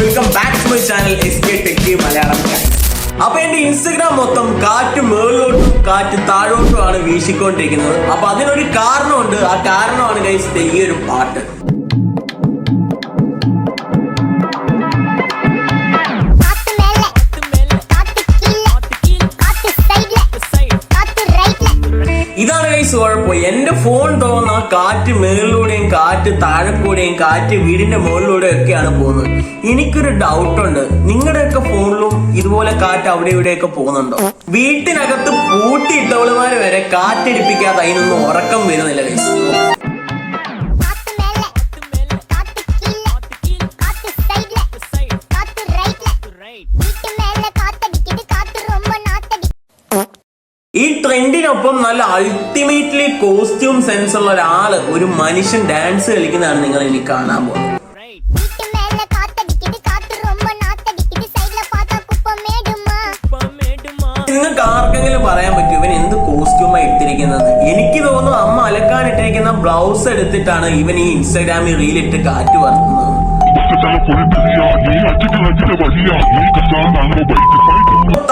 Welcome back to my channel SK Tech Malayalam. അപ്പൊ എന്റെ Instagram മൊത്തം കാറ്റ് മേളിലോട്ടും കാറ്റ് താഴോട്ടുമാണ് വീശിക്കൊണ്ടിരിക്കുന്നത്. അപ്പൊ അതിനൊരു കാരണമുണ്ട്. ആ കാരണമാണ് ഗൈസ് ഈ ഒരു പാട്ട്. ഇതാണ് ഗൈസ് കുഴപ്പം. എന്റെ ഫോൺ തോന്നുന്ന കാറ്റ് മേളിലൂടെയും കാറ്റ് താഴെ കൂടെയും കാറ്റ് വീടിന്റെ മുകളിലൂടെയും ഒക്കെയാണ് പോകുന്നത്. എനിക്കൊരു ഡൗട്ടുണ്ട്, നിങ്ങളുടെയൊക്കെ ഫോണിലും ഇതുപോലെ കാറ്റ് അവിടെ ഇവിടെയൊക്കെ പോകുന്നുണ്ടോ? വീട്ടിനകത്ത് പൂട്ടിയിട്ടവളുമാര് വരെ കാറ്റടിപ്പിക്കാതെ അതിനൊന്നും ഉറക്കം വരുന്നില്ല ഗൈസ്. ഈ ട്രെൻഡിനൊപ്പം നല്ല അൾട്ടിമേറ്റ്ലി കോസ്റ്റ്യൂം സെൻസ് ഉള്ള ഒരാള്, ഒരു മനുഷ്യൻ ഡാൻസ് കളിക്കുന്നതാണ് നിങ്ങൾ എനിക്ക് കാണാൻ പോകുന്നത്. നിങ്ങൾക്ക് ആർക്കെങ്കിലും പറയാൻ പറ്റും ഇവൻ എന്ത് കോസ്റ്റ്യൂമാണ് ഇട്ടിരിക്കുന്നത്? എനിക്ക് തോന്നുന്നു അമ്മ അലക്കാൻ ഇട്ടിരിക്കുന്ന ബ്ലൗസ് എടുത്തിട്ടാണ് ഇവൻ ഈ ഇൻസ്റ്റാഗ്രാമിൽ റീലിട്ട് കാറ്റ് വർത്തുന്നത്.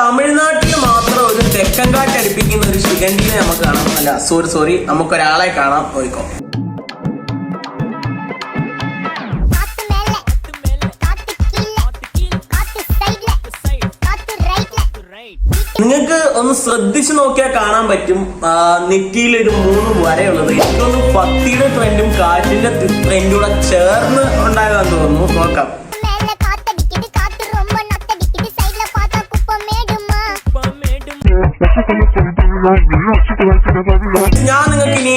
തമിഴ്നാട്ടിൽ മാത്രം ഒരു തെക്കൻ കാറ്റടിപ്പിക്കുന്ന ഒരു ശിഖണ്ഡിനെ നമുക്ക് കാണാം. അല്ല സോറി നമുക്കൊരാളെ കാണാം. പോയിക്കോ. നിങ്ങൾക്ക് ഒന്ന് ശ്രദ്ധിച്ചു നോക്കിയാൽ കാണാൻ പറ്റും നെറ്റിയിൽ ഒരു 3 വരയുള്ളത്. എനിക്കൊന്ന് പത്തിയുടെ ട്രെൻഡും കാറ്റിന്റെ ട്രെൻഡും കൂടെ ചേർന്ന് ഉണ്ടായതാന്ന് തോന്നുന്നു. നോക്കാം. ഞാൻ നിങ്ങൾക്ക് ഇനി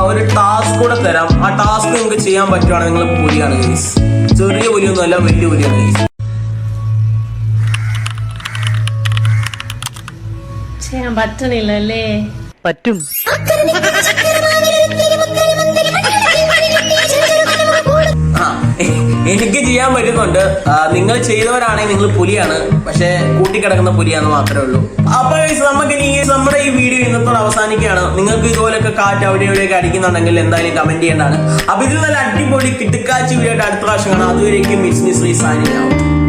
ഒരു ടാസ്ക് കൂടെ തരാം. ആ ടാസ്ക് നിങ്ങൾക്ക് ചെയ്യാൻ പറ്റുവാണെങ്കിൽ നിങ്ങൾ പുലിയാണ് ഗൈസ്. ചെറിയ പുലിയൊന്നുമല്ല, വലിയ പുലിയാണ് ഗൈസ്. ചെയ്യാൻ പറ്റണില്ലല്ലേ? പറ്റും. എനിക്ക് ചെയ്യാൻ പറ്റുന്നുണ്ട്. നിങ്ങൾ ചെയ്തവരാണെങ്കിൽ നിങ്ങൾ പുലിയാണ്, പക്ഷെ കൂട്ടിക്കിടക്കുന്ന പുലിയാന്ന് മാത്രമേ ഉള്ളൂ. അപ്പൊ നമുക്ക് ഇനി നമ്മുടെ ഈ വീഡിയോ ഇന്നത്തോടെ അവസാനിക്കുകയാണ്. നിങ്ങൾക്ക് ഇതുപോലൊക്കെ കാറ്റ് അവിടെ എവിടെയൊക്കെ അടിക്കുന്നുണ്ടെങ്കിൽ എന്തായാലും കമന്റ് ചെയ്യേണ്ടതാണ്. അപ്പൊ ഇതിൽ നല്ല അടിപൊളി കിട്ടുക്കാച്ചി വീഡിയോ അടുത്ത പ്രാവശ്യം കാണാം. അതുവരേക്കും മിസ് സൈനിങ് ഔട്ട്.